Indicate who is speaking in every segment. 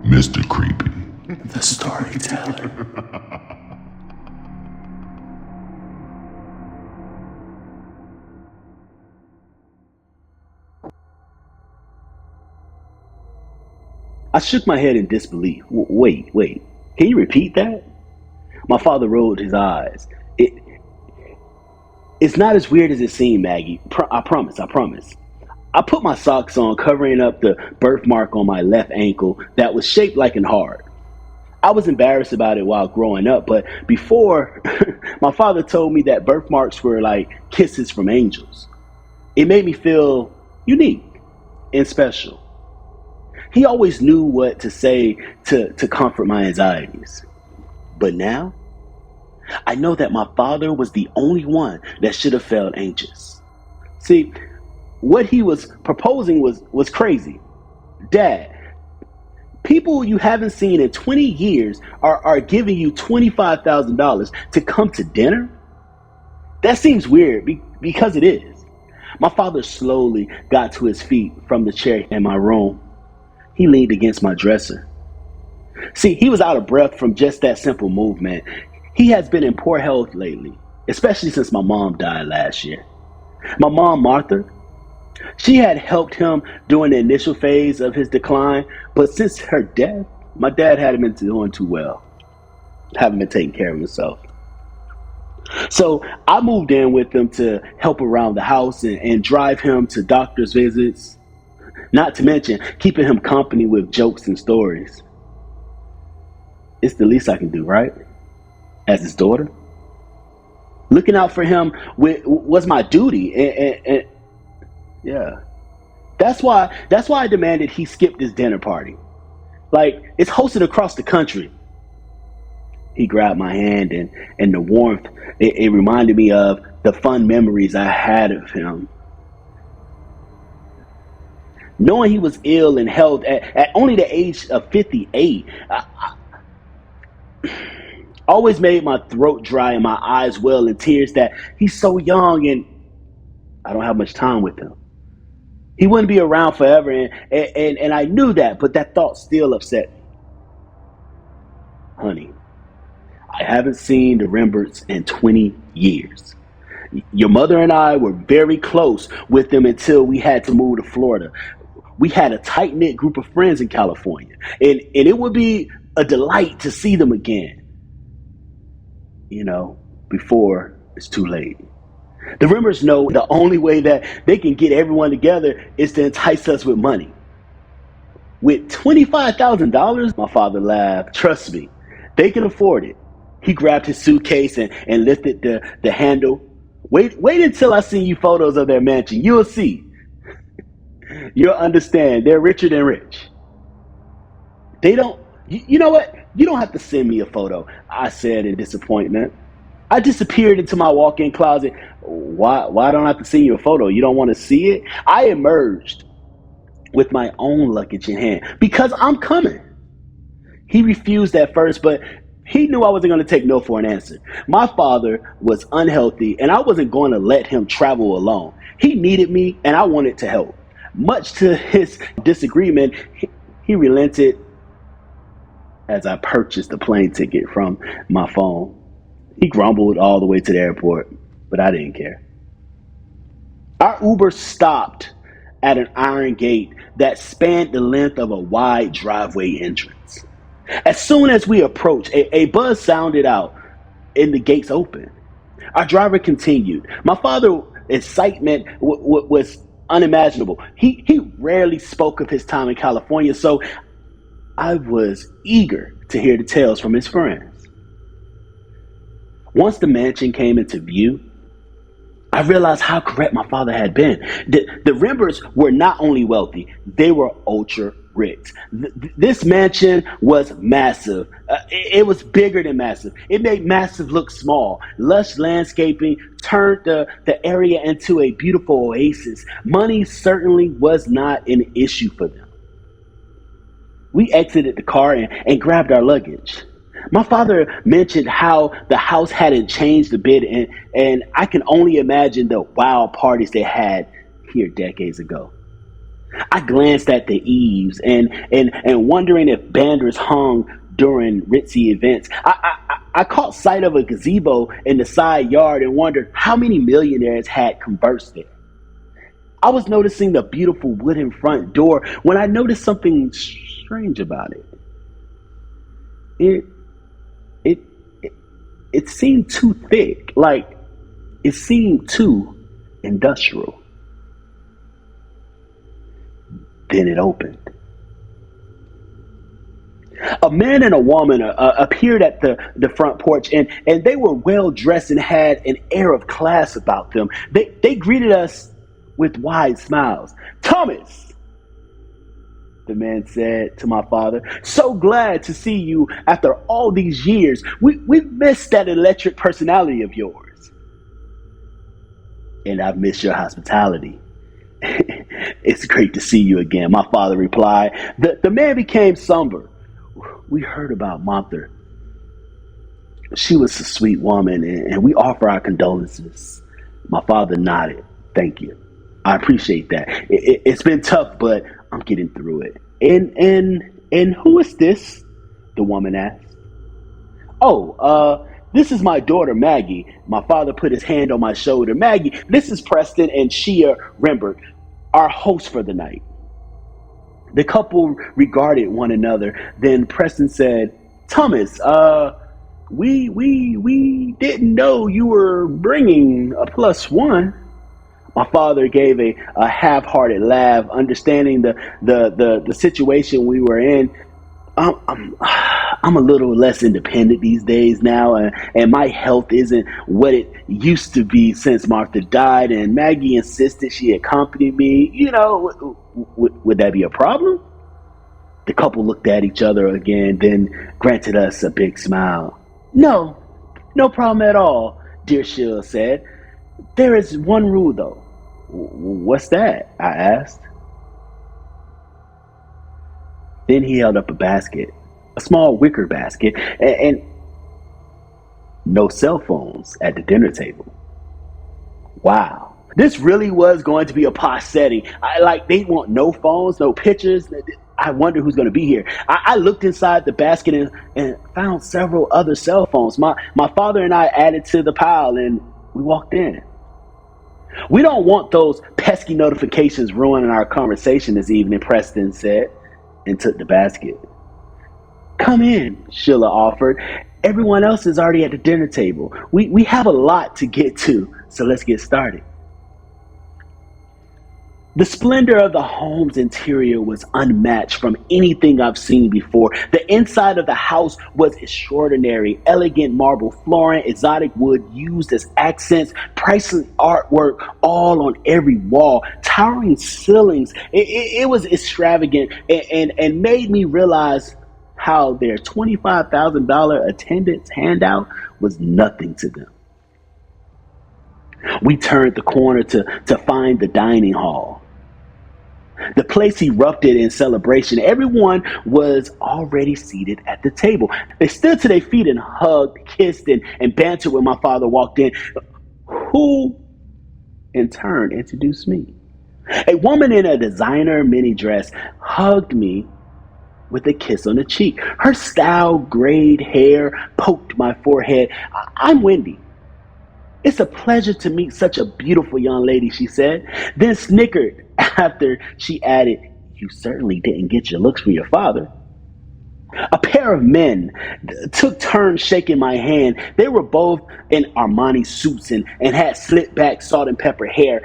Speaker 1: Mr. Creepy.
Speaker 2: The storyteller.
Speaker 3: I shook my head in disbelief. Wait. Can you repeat that? My father rolled his eyes. It's not as weird as it seemed, Maggie. I promise. I put my socks on, covering up the birthmark on my left ankle that was shaped like an heart. I was embarrassed about it while growing up, but before, my father told me that birthmarks were like kisses from angels. It made me feel unique and special. He always knew what to say to comfort my anxieties. But now, I know that my father was the only one that should have felt anxious. See, what he was proposing was crazy. Dad, people you haven't seen in 20 years are giving you $25,000 to come to dinner? That seems weird because it is. My father slowly got to his feet from the chair in my room. He leaned against my dresser. See, he was out of breath from just that simple movement. He has been in poor health lately, especially since my mom died last year. My mom, Martha, she had helped him during the initial phase of his decline, but since her death, my dad hadn't been doing too well, haven't been taking care of himself. So I moved in with him to help around the house and drive him to doctor's visits, not to mention keeping him company with jokes and stories. It's the least I can do, right? As his daughter. Looking out for him was my duty, and yeah. That's why I demanded he skip this dinner party. Like, it's hosted across the country. He grabbed my hand, and the warmth, it reminded me of the fun memories I had of him. Knowing he was ill and held at only the age of 58, I always made my throat dry and my eyes well in tears that he's so young and I don't have much time with him. He wouldn't be around forever, and I knew that, but that thought still upset me. Honey, I haven't seen the Remberts in 20 years. Your mother and I were very close with them until we had to move to Florida. We had a tight-knit group of friends in California, and it would be a delight to see them again. Before it's too late. The Rimmers know the only way that they can get everyone together is to entice us with money. With $25,000, my father laughed. Trust me, they can afford it. He grabbed his suitcase and lifted the handle. Wait until I send you photos of their mansion. You'll see. You'll understand. They're richer than rich. They don't, you know what? You don't have to send me a photo, I said in disappointment. I disappeared into my walk-in closet. Why don't I have to send you a photo? You don't want to see it? I emerged with my own luggage in hand because I'm coming. He refused at first, but he knew I wasn't going to take no for an answer. My father was unhealthy, and I wasn't going to let him travel alone. He needed me, and I wanted to help. Much to his disagreement, he relented as I purchased the plane ticket from my phone. He grumbled all the way to the airport, but I didn't care. Our Uber stopped at an iron gate that spanned the length of a wide driveway entrance. As soon as we approached, a buzz sounded out and the gates opened. Our driver continued. My father's excitement was unimaginable. He rarely spoke of his time in California, so I was eager to hear the tales from his friends. Once the mansion came into view, I realized how correct my father had been. The Remberts were not only wealthy, they were ultra rich. This mansion was massive. It was bigger than massive. It made massive look small. Lush landscaping turned the area into a beautiful oasis. Money certainly was not an issue for them. We exited the car and grabbed our luggage. My father mentioned how the house hadn't changed a bit, and I can only imagine the wild parties they had here decades ago. I glanced at the eaves and wondering if banners hung during ritzy events. I caught sight of a gazebo in the side yard and wondered how many millionaires had conversed there. I was noticing the beautiful wooden front door when I noticed something strange about it. It it it, it seemed too thick, like it seemed too industrial. Then it opened. A man and a woman appeared at the front porch, and they were well dressed and had an air of class about them. They greeted us with wide smiles. Thomas, the man said to my father, so glad to see you after all these years. We've missed that electric personality of yours. And I've missed your hospitality. It's great to see you again, my father replied. The man became somber. We heard about Martha. She was a sweet woman, and we offer our condolences. My father nodded. Thank you. I appreciate that. It's been tough, but I'm getting through it. And who is this? The woman asked. This is my daughter, Maggie. My father put his hand on my shoulder. Maggie, this is Preston and Shia Rembert, our host for the night. The couple regarded one another. Then Preston said, Thomas, we didn't know you were bringing a plus one. My father gave a half-hearted laugh, understanding the situation we were in. I'm a little less independent these days now, and my health isn't what it used to be since Martha died, and Maggie insisted she accompany me. Would that be a problem? The couple looked at each other again, then granted us a big smile. No problem at all, dear Sheila said. There is one rule, though. What's that? I asked. Then he held up a basket, a small wicker basket, and no cell phones at the dinner table. Wow. This really was going to be a posh setting. They want no phones, no pictures. I wonder who's going to be here. I looked inside the basket and found several other cell phones. My father and I added to the pile, and we walked in. We don't want those pesky notifications ruining our conversation this evening, Preston said, and took the basket. Come in, Sheila offered. Everyone else is already at the dinner table. We have a lot to get to, so let's get started. The splendor of the home's interior was unmatched from anything I've seen before. The inside of the house was extraordinary. Elegant marble flooring, exotic wood used as accents, priceless artwork all on every wall, towering ceilings. It was extravagant and made me realize how their $25,000 attendance handout was nothing to them. We turned the corner to find the dining hall. The place erupted in celebration. Everyone was already seated at the table. They stood to their feet and hugged, kissed, and bantered when my father walked in, who in turn introduced me. A woman in a designer mini dress hugged me with a kiss on the cheek. Her styled grayed hair poked my forehead. I'm Wendy. It's a pleasure to meet such a beautiful young lady, she said, then snickered after she added, you certainly didn't get your looks from your father. A pair of men took turns shaking my hand. They were both in Armani suits and had slicked back salt and pepper hair.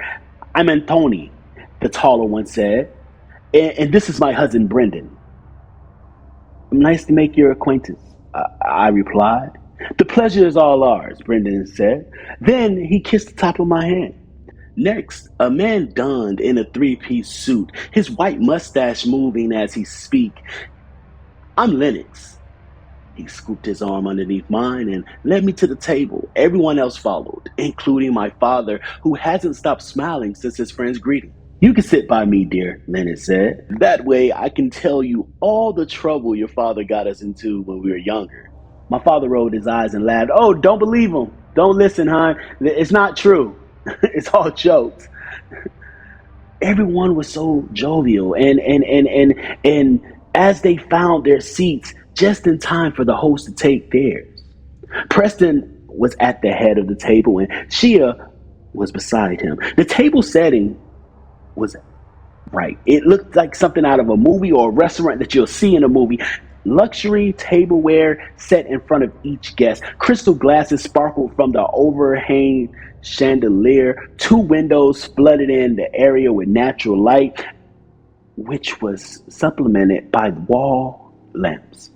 Speaker 3: I'm Anthony, the taller one said, and this is my husband, Brendan. Nice to make your acquaintance, I replied. The pleasure is all ours, Brendan said. Then he kissed the top of my hand. Next, a man donned in a three-piece suit, his white mustache moving as he spoke. I'm Lennox. He scooped his arm underneath mine and led me to the table. Everyone else followed, including my father, who hasn't stopped smiling since his friend's greeting. You can sit by me, dear, Lennox said. That way I can tell you all the trouble your father got us into when we were younger. My father rolled his eyes and laughed. Oh, don't believe him. Don't listen, hon. It's not true. It's all jokes. Everyone was so jovial, and as they found their seats just in time for the host to take theirs. Preston was at the head of the table and Shia was beside him. The table setting was right. It looked like something out of a movie or a restaurant that you'll see in a movie. Luxury tableware set in front of each guest. Crystal glasses sparkled from the overhang chandelier. Two windows flooded in the area with natural light, which was supplemented by wall lamps.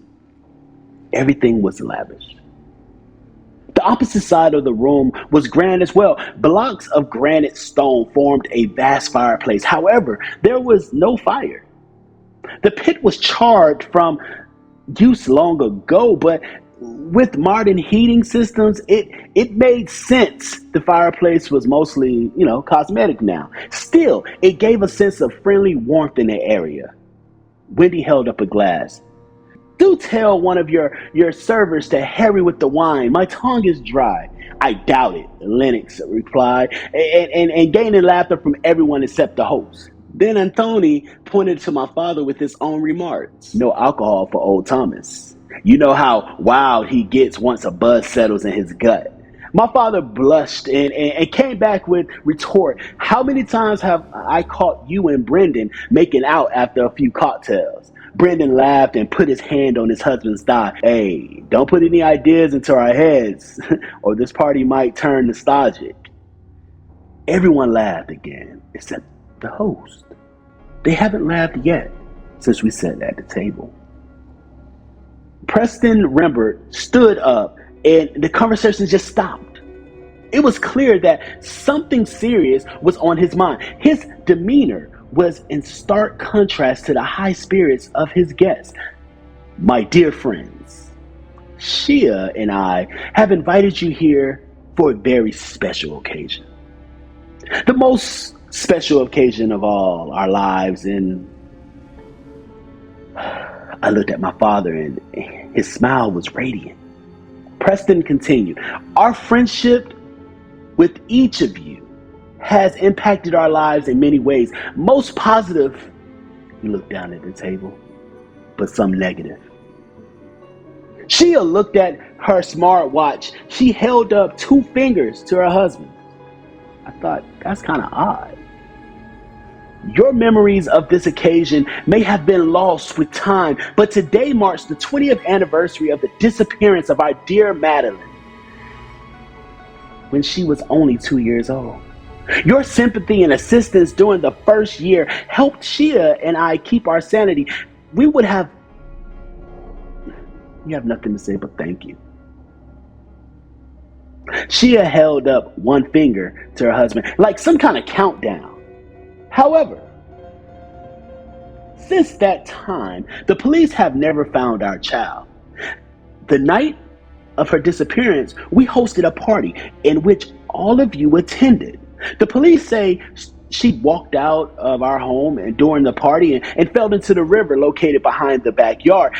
Speaker 3: Everything was lavish. The opposite side of the room was grand as well. Blocks of granite stone formed a vast fireplace. However, there was no fire. The pit was charred from use long ago, but with modern heating systems, it made sense. The fireplace was mostly, cosmetic now. Still, it gave a sense of friendly warmth in the area. Wendy held up a glass. Do tell one of your servers to hurry with the wine. My tongue is dry. I doubt it, Lennox replied, and gaining laughter from everyone except the host. Then Anthony pointed to my father with his own remarks. No alcohol for old Thomas. You know how wild he gets once a buzz settles in his gut. My father blushed and came back with retort. How many times have I caught you and Brendan making out after a few cocktails? Brendan laughed and put his hand on his husband's thigh. Hey, don't put any ideas into our heads or this party might turn nostalgic. Everyone laughed again, except the host. They haven't laughed yet since we sat at the table. Preston Rembert stood up and the conversation just stopped. It was clear that something serious was on his mind. His demeanor was in stark contrast to the high spirits of his guests. My dear friends, Shia and I have invited you here for a very special occasion. The most special occasion of all our lives, and I looked at my father and his smile was radiant. Preston continued, our friendship with each of you has impacted our lives in many ways. Most positive, he looked down at the table, but some negative. Shia looked at her smartwatch. She held up 2 fingers to her husband. I thought, that's kind of odd. Your memories of this occasion may have been lost with time, but today marks the 20th anniversary of the disappearance of our dear Madeline when she was only 2 years old. Your sympathy and assistance during the first year helped Shia and I keep our sanity. We have nothing to say but thank you. Shia held up one finger to her husband, like some kind of countdown. However, since that time, the police have never found our child. The night of her disappearance, we hosted a party in which all of you attended. The police say she walked out of our home and during the party and fell into the river located behind the backyard.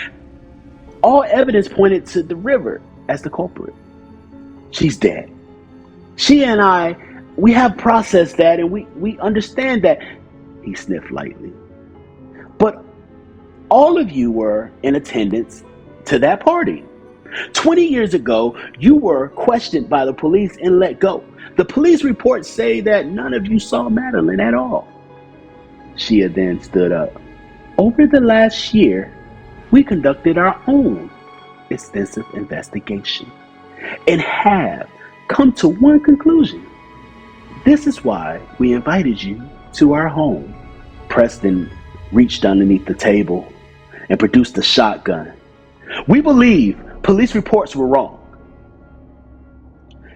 Speaker 3: All evidence pointed to the river as the culprit. She's dead. She and I, we have processed that and we understand that. He sniffed lightly. But all of you were in attendance to that party. 20 years ago, you were questioned by the police and let go. The police reports say that none of you saw Madeline at all. Shia then stood up. Over the last year, we conducted our own extensive investigation and have come to one conclusion. This is why we invited you to our home. Preston reached underneath the table and produced a shotgun. We believe police reports were wrong.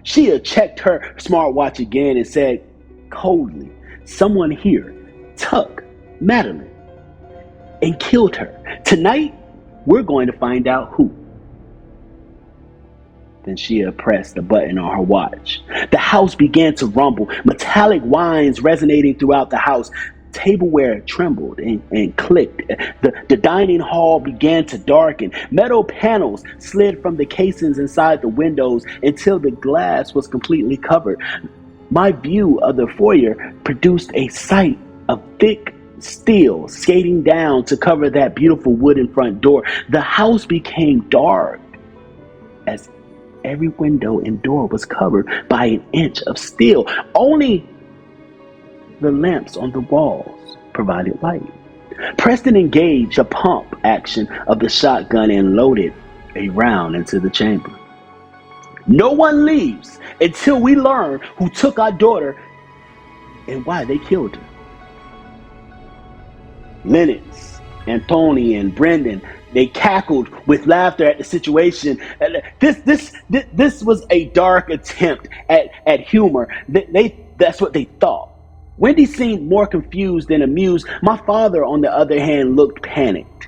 Speaker 3: Shia checked her smartwatch again and said coldly, someone here took Madeline and killed her. Tonight, we're going to find out who. Then Shia pressed the button on her watch. The house began to rumble, metallic whines resonating throughout the house. Tableware trembled and clicked. The dining hall began to darken. Metal panels slid from the casings inside the windows until the glass was completely covered. My view of the foyer produced a sight of thick steel skating down to cover that beautiful wooden front door. The house became dark as every window and door was covered by an inch of steel. Only the lamps on the walls provided light. Preston engaged a pump action of the shotgun and loaded a round into the chamber. No one leaves until we learn who took our daughter and why they killed her. Lennox, Anthony, and Brendan, they cackled with laughter at the situation. This was a dark attempt at humor. That's what they thought. Wendy seemed more confused than amused. My father, on the other hand, looked panicked.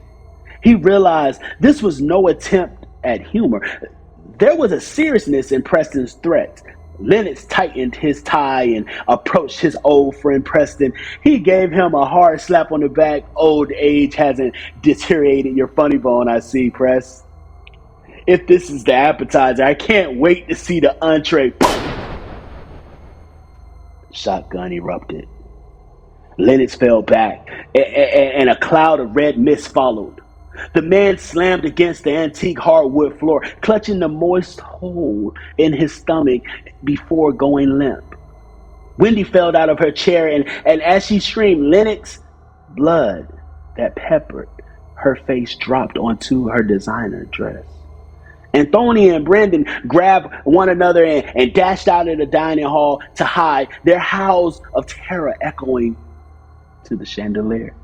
Speaker 3: He realized this was no attempt at humor. There was a seriousness in Preston's threats. Lennox tightened his tie and approached his old friend Preston. He gave him a hard slap on the back. Old age hasn't deteriorated your funny bone, I see, Press. If this is the appetizer, I can't wait to see the entree. Shotgun erupted. Lennox fell back, and a cloud of red mist followed. The man slammed against the antique hardwood floor, clutching the moist hole in his stomach before going limp. Wendy fell out of her chair, and as she screamed, Lennox, blood that peppered her face dropped onto her designer dress. Anthony and Brendan grabbed one another and dashed out of the dining hall to hide, their howls of terror echoing to the chandelier.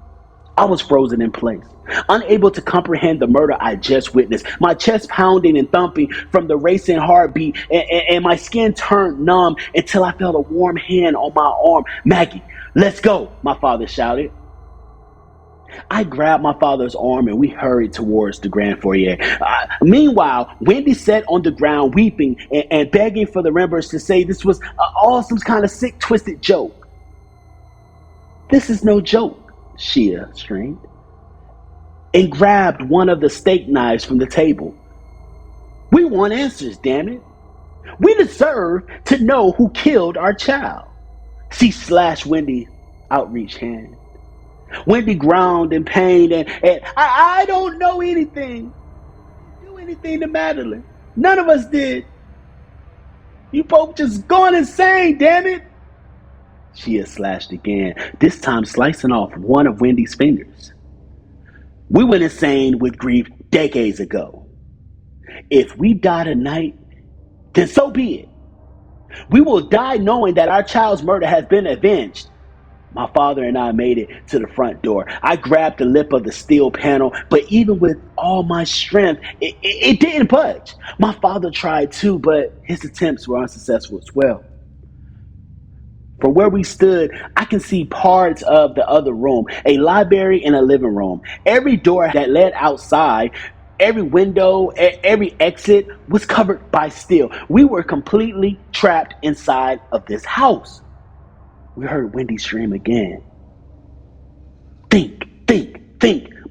Speaker 3: I was frozen in place, unable to comprehend the murder I just witnessed, my chest pounding and thumping from the racing heartbeat, and my skin turned numb until I felt a warm hand on my arm. Maggie, let's go, my father shouted. I grabbed my father's arm and we hurried towards the grand foyer. Meanwhile, Wendy sat on the ground weeping and begging for the members to say this was all some kind of sick, twisted joke. This is no joke, Shia screamed, and grabbed one of the steak knives from the table. We want answers, damn it. We deserve to know who killed our child. She slashed Wendy's outreached hand. Wendy groaned in pain and I don't know anything. Do anything to Madeline. None of us did. You both just going insane, damn it. Shia slashed again, this time slicing off one of Wendy's fingers. We went insane with grief decades ago. If we die tonight, then so be it. We will die knowing that our child's murder has been avenged. My father and I made it to the front door. I grabbed the lip of the steel panel, but even with all my strength, it didn't budge. My father tried too, but his attempts were unsuccessful as well. From where we stood, I can see parts of the other room, a library and a living room. Every door that led outside, every window, every exit was covered by steel. We were completely trapped inside of this house. We heard Wendy scream again. Think,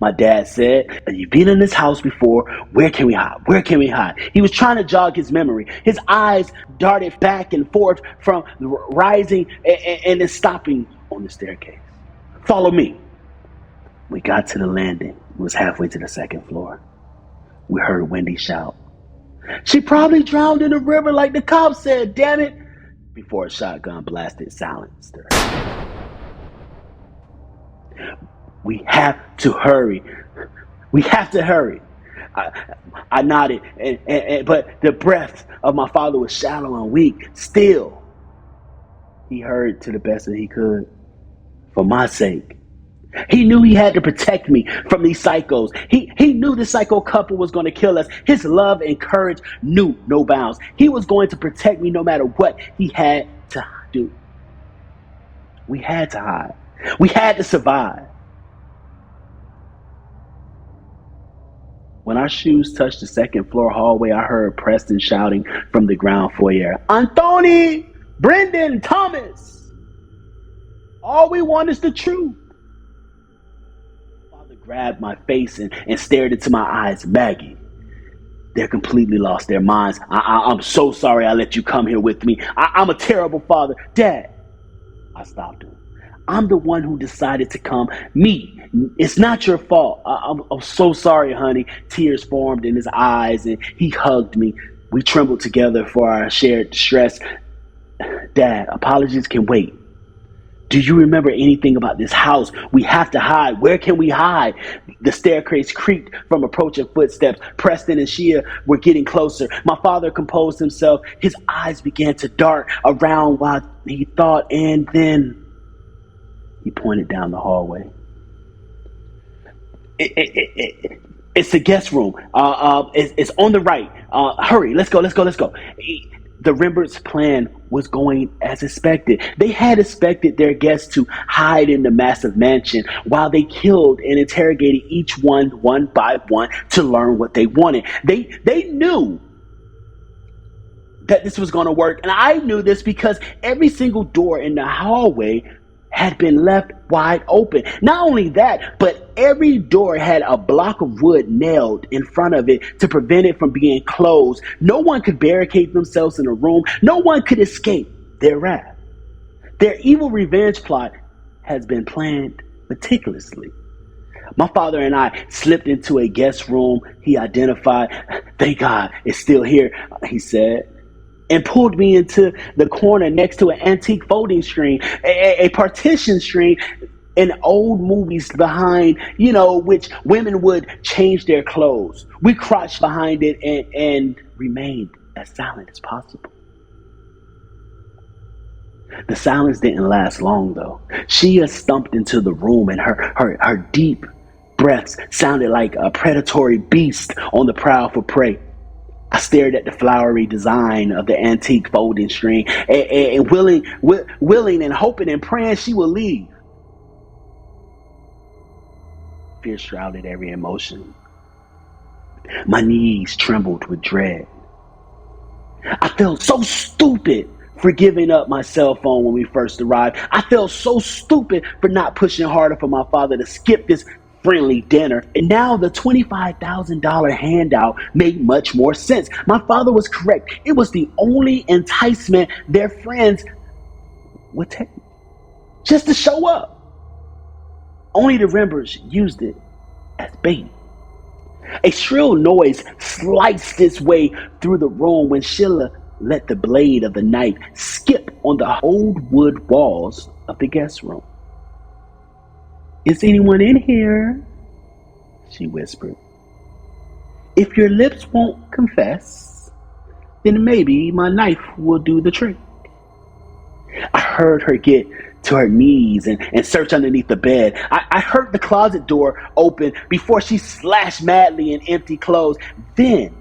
Speaker 3: my dad said. You've been in this house before. Where can we hide? He was trying to jog his memory. His eyes darted back and forth from rising and then stopping on the staircase. Follow me. We got to the landing. It was halfway to the second floor. We heard Wendy shout, she probably drowned in the river like the cops said, damn it, before a shotgun blasted silenced her. We have to hurry. I nodded, but the breath of my father was shallow and weak. Still, he hurried to the best that he could. For my sake. He knew he had to protect me from these psychos. He knew this psycho couple was going to kill us. His love and courage knew no bounds. He was going to protect me no matter what he had to do. We had to hide. We had to survive. When our shoes touched the second floor hallway, I heard Preston shouting from the ground foyer, Anthony, Brendan, Thomas, all we want is the truth. Father grabbed my face and stared into my eyes. Maggie, they're completely lost their minds. I'm so sorry I let you come here with me. I'm a terrible father. Dad, I stopped him. I'm the one who decided to come. Me. It's not your fault. I'm so sorry, honey. Tears formed in his eyes and he hugged me. We trembled together for our shared distress. Dad, apologies can wait. Do you remember anything about this house? We have to hide. Where can we hide? The staircase creaked from approaching footsteps. Preston and Shia were getting closer. My father composed himself. His eyes began to dart around while he thought, and then he pointed down the hallway. It's the guest room. It's on the right. Hurry, let's go. The Rembrandts' plan was going as expected. They had expected their guests to hide in the massive mansion while they killed and interrogated each one by one to learn what they wanted. They knew that this was going to work, and I knew this because every single door in the hallway had been left wide open. Not only that, but every door had a block of wood nailed in front of it to prevent it from being closed. No one could barricade themselves in a room. No one could escape their wrath. Their evil revenge plot has been planned meticulously. My father and I slipped into a guest room he identified. Thank God it's still here, he said, and pulled me into the corner next to an antique folding screen, a partition screen in old movies behind, which women would change their clothes. We crouched behind it and remained as silent as possible. The silence didn't last long, though. Shia stumped into the room, and her deep breaths sounded like a predatory beast on the prowl for prey. I stared at the flowery design of the antique folding screen and willing and hoping and praying she would leave. Fear shrouded every emotion. My knees trembled with dread. I felt so stupid for giving up my cell phone when we first arrived. I felt so stupid for not pushing harder for my father to skip this friendly dinner. And now the $25,000 handout made much more sense. My father was correct. It was the only enticement their friends would take, just to show up. Only the Rembrandts used it as bait. A shrill noise sliced its way through the room when Sheila let the blade of the knife skip on the old wood walls of the guest room. Is anyone in here? She whispered. If your lips won't confess, then maybe my knife will do the trick. I heard her get to her knees and search underneath the bed. I heard the closet door open before she slashed madly in empty clothes. Then,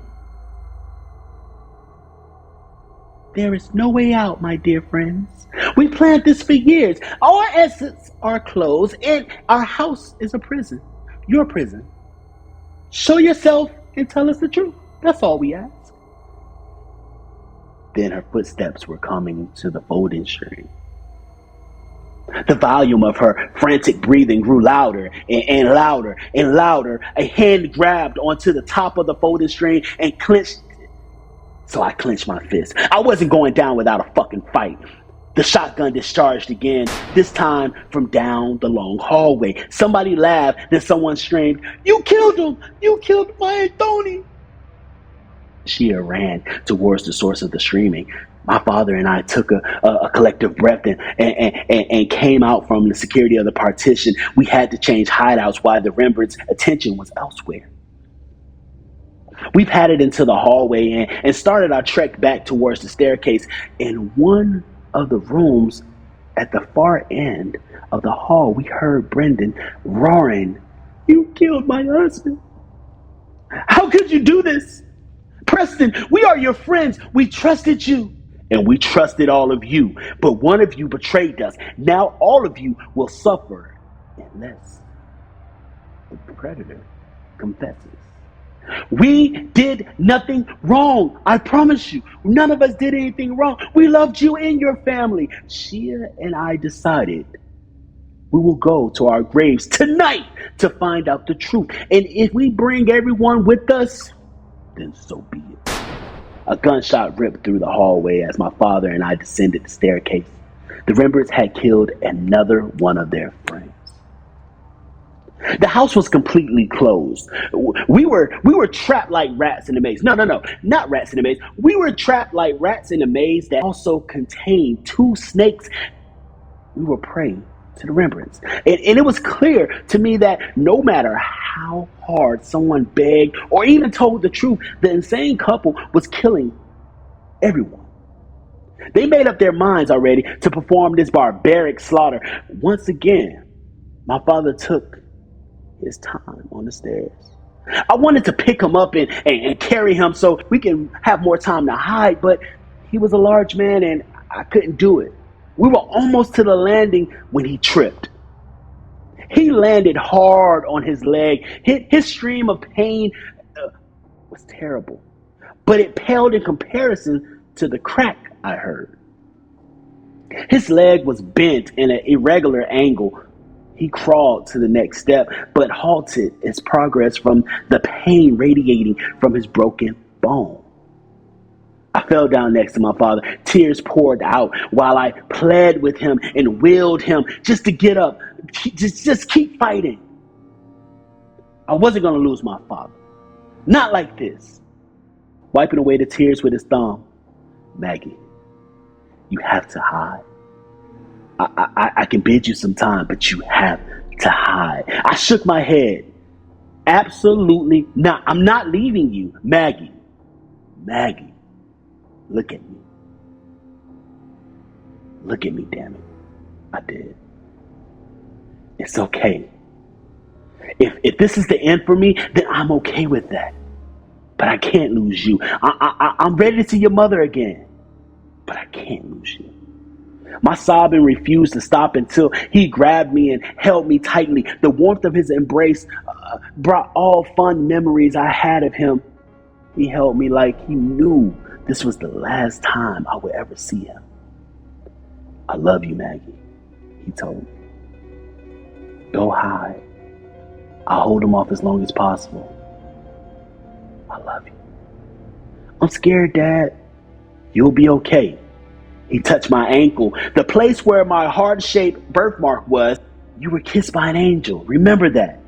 Speaker 3: there is no way out, my dear friends. We planned this for years. Our assets are closed and our house is a prison. Your prison. Show yourself and tell us the truth. That's all we ask. Then her footsteps were coming to the folding screen. The volume of her frantic breathing grew louder and louder and louder. A hand grabbed onto the top of the folding screen and clenched. So I clenched my fist. I wasn't going down without a fucking fight. The shotgun discharged again, this time from down the long hallway. Somebody laughed, then someone screamed, "You killed him! You killed my Anthony!" Shia ran towards the source of the screaming. My father and I took a collective breath and came out from the security of the partition. We had to change hideouts while the Rembrandts' attention was elsewhere. We padded into the hallway and started our trek back towards the staircase. In one of the rooms at the far end of the hall, we heard Brendan roaring, "You killed my husband! How could you do this? Preston, we are your friends. We trusted you. And we trusted all of you. But one of you betrayed us. Now all of you will suffer unless the predator confesses. We did nothing wrong. I promise you. None of us did anything wrong. We loved you and your family." Shia and I decided we will go to our graves tonight to find out the truth. And if we bring everyone with us, then so be it. A gunshot ripped through the hallway as my father and I descended the staircase. The Rembrandts had killed another one of their friends. The house was completely closed. We were trapped like rats in a maze. No, not rats in a maze. We were trapped like rats in a maze that also contained two snakes. We were prey to the Rembrandts. And it was clear to me that no matter how hard someone begged or even told the truth, the insane couple was killing everyone. They made up their minds already to perform this barbaric slaughter. Once again, my father took his time on the stairs. I wanted to pick him up and carry him so we can have more time to hide, but he was a large man and I couldn't do it. We were almost to the landing when he tripped. He landed hard on his leg. His stream of pain was terrible, but it paled in comparison to the crack I heard. His leg was bent in an irregular angle. He crawled to the next step, but halted his progress from the pain radiating from his broken bone. I fell down next to my father. Tears poured out while I pled with him and willed him just to get up. Just keep fighting. I wasn't going to lose my father. Not like this. Wiping away the tears with his thumb. Maggie, you have to hide. I can bid you some time, but you have to hide. I shook my head. Absolutely not. I'm not leaving you. Maggie, look at me. Look at me, damn it. I did. It's okay. If this is the end for me, then I'm okay with that. But I can't lose you. I'm ready to see your mother again. But I can't lose you. My sobbing refused to stop until he grabbed me and held me tightly. The warmth of his embrace brought all fond memories I had of him. He held me like he knew this was the last time I would ever see him. I love you, Maggie, he told me. Go hide. I'll hold him off as long as possible. I love you. I'm scared, Dad. You'll be okay. He touched my ankle, the place where my heart-shaped birthmark was. You were kissed by an angel. Remember that.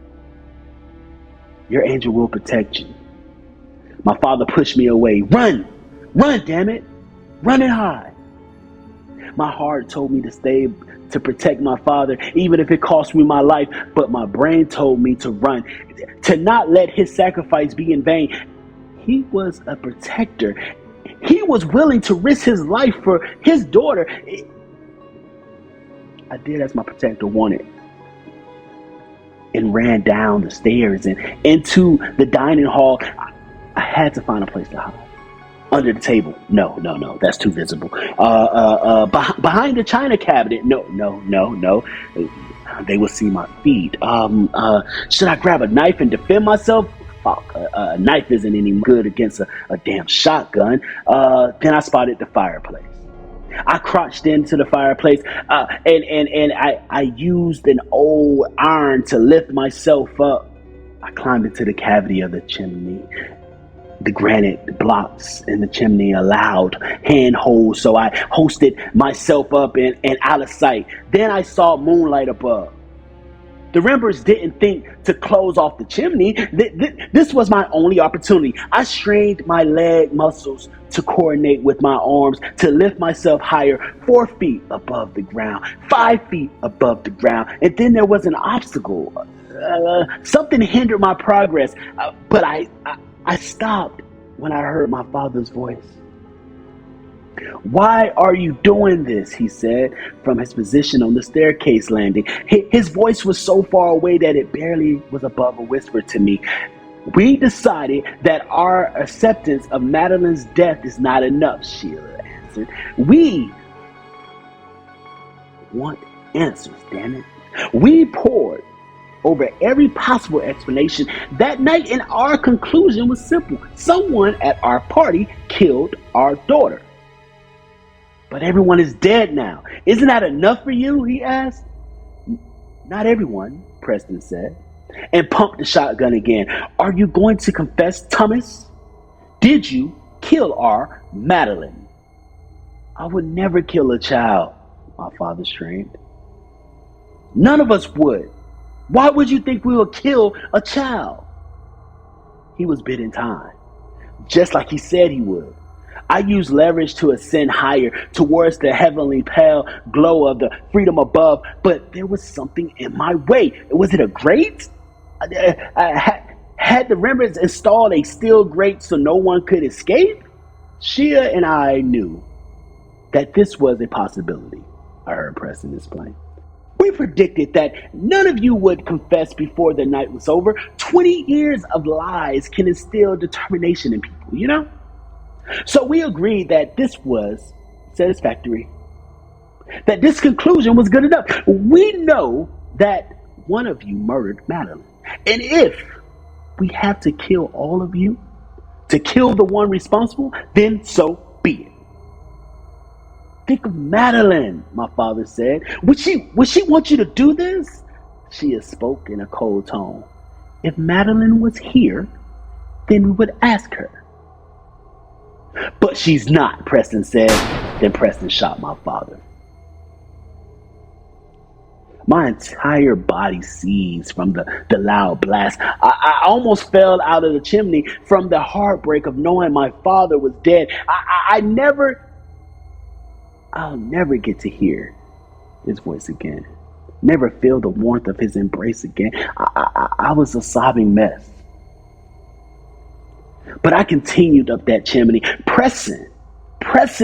Speaker 3: Your angel will protect you. My father pushed me away. Run, damn it. Run and hide. My heart told me to stay to protect my father, even if it cost me my life. But my brain told me to run, to not let his sacrifice be in vain. He was a protector. He was willing to risk his life for his daughter. I did as my protector wanted and ran down the stairs and into the dining hall. I had to find a place to hide. Under the table. No. That's too visible. Behind the china cabinet. No. They will see my feet. Should I grab a knife and defend myself? Fuck, a knife isn't any good against a damn shotgun. Then I spotted the fireplace. I crouched into the fireplace and I used an old iron to lift myself up. I climbed into the cavity of the chimney. The granite blocks in the chimney allowed handholds, so I hoisted myself up and out of sight. Then I saw moonlight above. The Rembrandts didn't think to close off the chimney. This was my only opportunity. I strained my leg muscles to coordinate with my arms to lift myself higher, 4 feet above the ground, 5 feet above the ground. And then there was an obstacle. Something hindered my progress, but I stopped when I heard my father's voice. Why are you doing this? He said from his position on the staircase landing. His voice was so far away that it barely was above a whisper to me. We decided that our acceptance of Madeline's death is not enough, Sheila answered. We want answers, damn it. We poured over every possible explanation that night, and our conclusion was simple. Someone at our party killed our daughter. But everyone is dead now. Isn't that enough for you? He asked. Not everyone, Preston said, and pumped the shotgun again. Are you going to confess, Thomas? Did you kill our Madeline? I would never kill a child. my father screamed. None of us would. Why would you think we would kill a child? He was biding time, just like he said he would. I used leverage to ascend higher towards the heavenly pale glow of the freedom above, but there was something in my way. Was it a grate? Had the Rembrandts installed a steel grate so no one could escape? Shia and I knew that this was a possibility, I heard Preston explain. We predicted that none of you would confess before the night was over. 20 years of lies can instill determination in people, you know? So we agreed that this was satisfactory, that this conclusion was good enough. We know that one of you murdered Madeline. And if we have to kill all of you to kill the one responsible, then so be it. Think of Madeline, my father said. Would she want you to do this? She spoke in a cold tone. If Madeline was here, then we would ask her. But she's not, Preston said. Then Preston shot my father. My entire body seized from the loud blast. I almost fell out of the chimney from the heartbreak of knowing my father was dead. I'll never get to hear his voice again. Never feel the warmth of his embrace again. I was a sobbing mess. But I continued up that chimney, pressing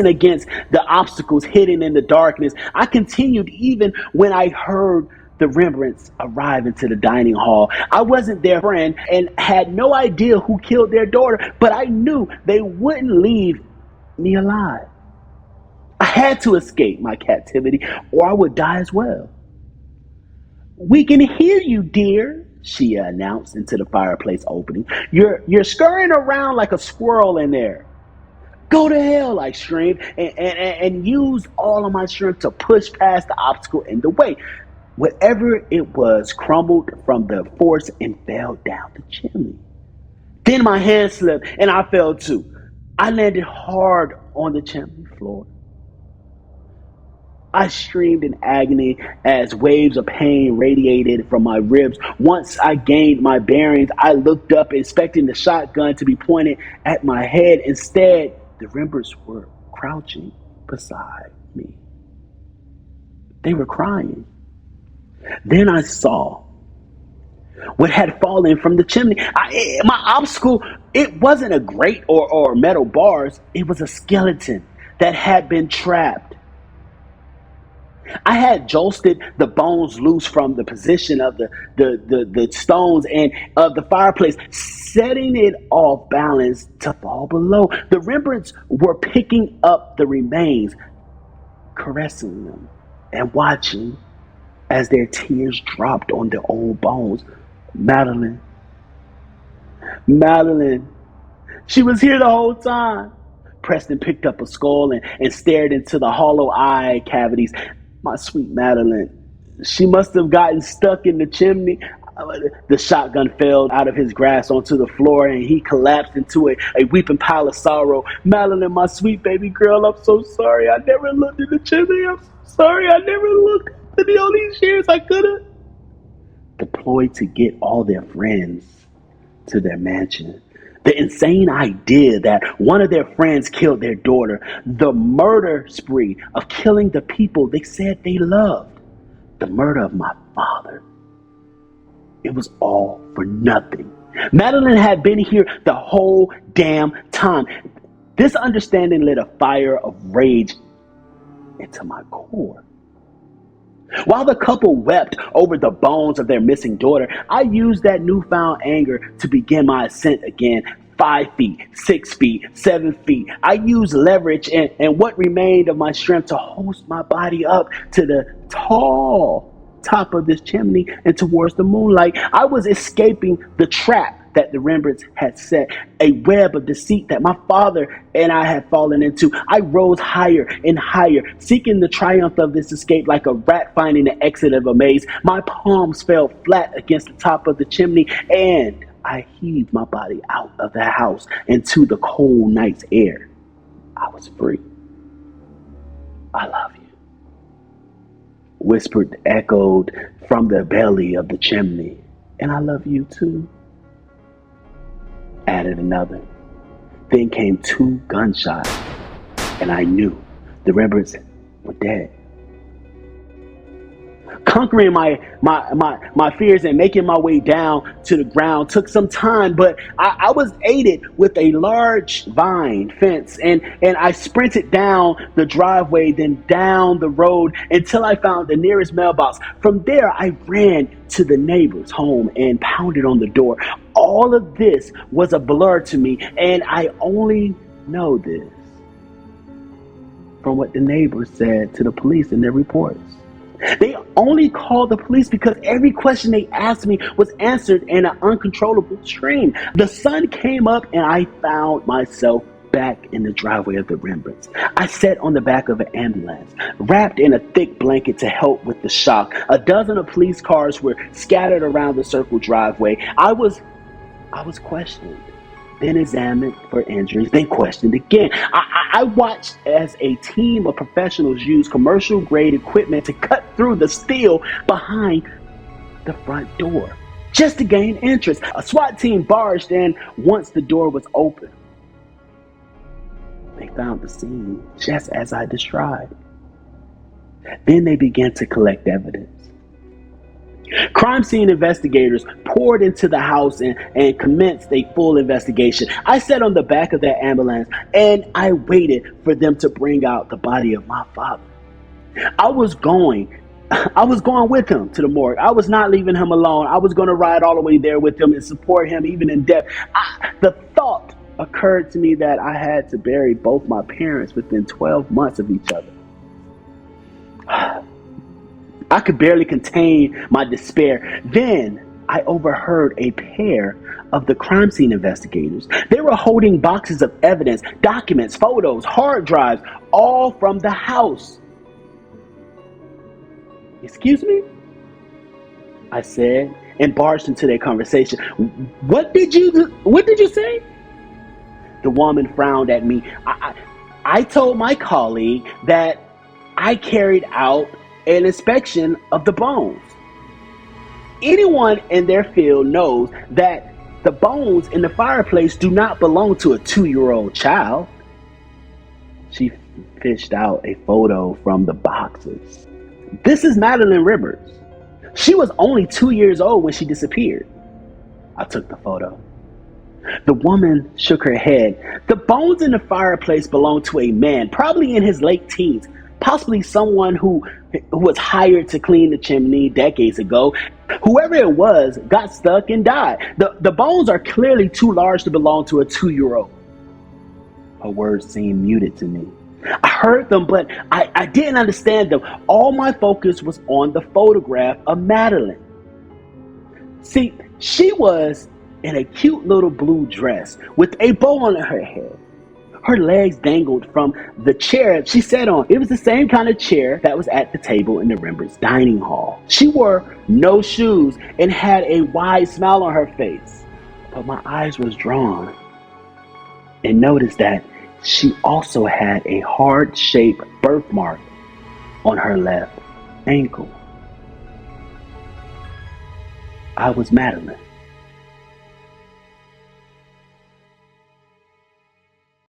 Speaker 3: against the obstacles hidden in the darkness. I continued even when I heard the Rembrandts arrive into the dining hall. I wasn't their friend and had no idea who killed their daughter, but I knew they wouldn't leave me alive. I had to escape my captivity or I would die as well. We can hear you, dear, Shia announced into the fireplace opening. You're scurrying around like a squirrel in there. Go to hell, I screamed, and used all of my strength to push past the obstacle in the way. Whatever it was crumbled from the force and fell down the chimney. Then my hand slipped and I fell too. I landed hard on the chimney floor. I screamed in agony as waves of pain radiated from my ribs. Once I gained my bearings, I looked up expecting the shotgun to be pointed at my head. Instead, the Rembrandts were crouching beside me. They were crying. Then I saw what had fallen from the chimney. My obstacle, it wasn't a grate or metal bars. It was a skeleton that had been trapped. I had jolted the bones loose from the position of the stones and of the fireplace, setting it off balance to fall below. The Rembrandts were picking up the remains, caressing them, and watching as their tears dropped on the old bones. Madeline. She was here the whole time. Preston picked up a skull and stared into the hollow eye cavities. My sweet Madeline. She must have gotten stuck in the chimney. The shotgun fell out of his grasp onto the floor and he collapsed into a weeping pile of sorrow. Madeline, my sweet baby girl, I'm so sorry. I never looked in the chimney. I'm so sorry. I never looked in all these years. I could have. Deployed to get all their friends to their mansion. The insane idea that one of their friends killed their daughter. The murder spree of killing the people they said they loved. The murder of my father. It was all for nothing. Madeline had been here the whole damn time. This understanding lit a fire of rage into my core. While the couple wept over the bones of their missing daughter, I used that newfound anger to begin my ascent again. 5 feet, 6 feet, 7 feet. I used leverage and what remained of my strength to hoist my body up to the tall top of this chimney and towards the moonlight. I was escaping the trap that the Rembrandts had set, a web of deceit that my father and I had fallen into. I rose higher and higher, seeking the triumph of this escape like a rat finding the exit of a maze. My palms fell flat against the top of the chimney, and I heaved my body out of the house into the cold night's air. I was free. I love you. whispered echoed from the belly of the chimney. And I love you too, added another. Then came 2 gunshots, and I knew the Rembrandts were dead. Conquering my fears and making my way down to the ground took some time, but I was aided with a large vine fence, and I sprinted down the driveway, then down the road until I found the nearest mailbox. From there, I ran to the neighbor's home and pounded on the door. All of this was a blur to me, and I only know this from what the neighbors said to the police in their reports. They only called the police because every question they asked me was answered in an uncontrollable stream. The sun came up and I found myself back in the driveway of the Rembrandts. I sat on the back of an ambulance, wrapped in a thick blanket to help with the shock. A dozen of police cars were scattered around the circle driveway. I was questioned, then examined for injuries, then questioned again. I watched as a team of professionals used commercial-grade equipment to cut through the steel behind the front door, just to gain entrance. A SWAT team barged in once the door was open. They found the scene just as I described. Then they began to collect evidence. Crime scene investigators poured into the house and commenced a full investigation. I sat on the back of that ambulance and I waited for them to bring out the body of my father. I was going with him to the morgue. I was not leaving him alone. I was going to ride all the way there with him and support him even in death. The thought occurred to me that I had to bury both my parents within 12 months of each other. I could barely contain my despair. Then I overheard a pair of the crime scene investigators. They were holding boxes of evidence, documents, photos, hard drives, all from the house. Excuse me? I said, and barged into their conversation. What did you say? The woman frowned at me. I told my colleague that I carried out an inspection of the bones. Anyone in their field knows that the bones in the fireplace do not belong to a 2-year-old child. She fished out a photo from the boxes. This is Madeline Rivers. She was only 2 years old when she disappeared. I took the photo. The woman shook her head. The bones in the fireplace belong to a man, probably in his late teens. Possibly someone who was hired to clean the chimney decades ago. Whoever it was got stuck and died. The bones are clearly too large to belong to a 2-year-old. Her words seemed muted to me. I heard them, but I didn't understand them. All my focus was on the photograph of Madeline. See, she was in a cute little blue dress with a bow on her head. Her legs dangled from the chair she sat on. It was the same kind of chair that was at the table in the Rembrandts dining hall. She wore no shoes and had a wide smile on her face. But my eyes was drawn and noticed that she also had a heart-shaped birthmark on her left ankle. I was Madeline.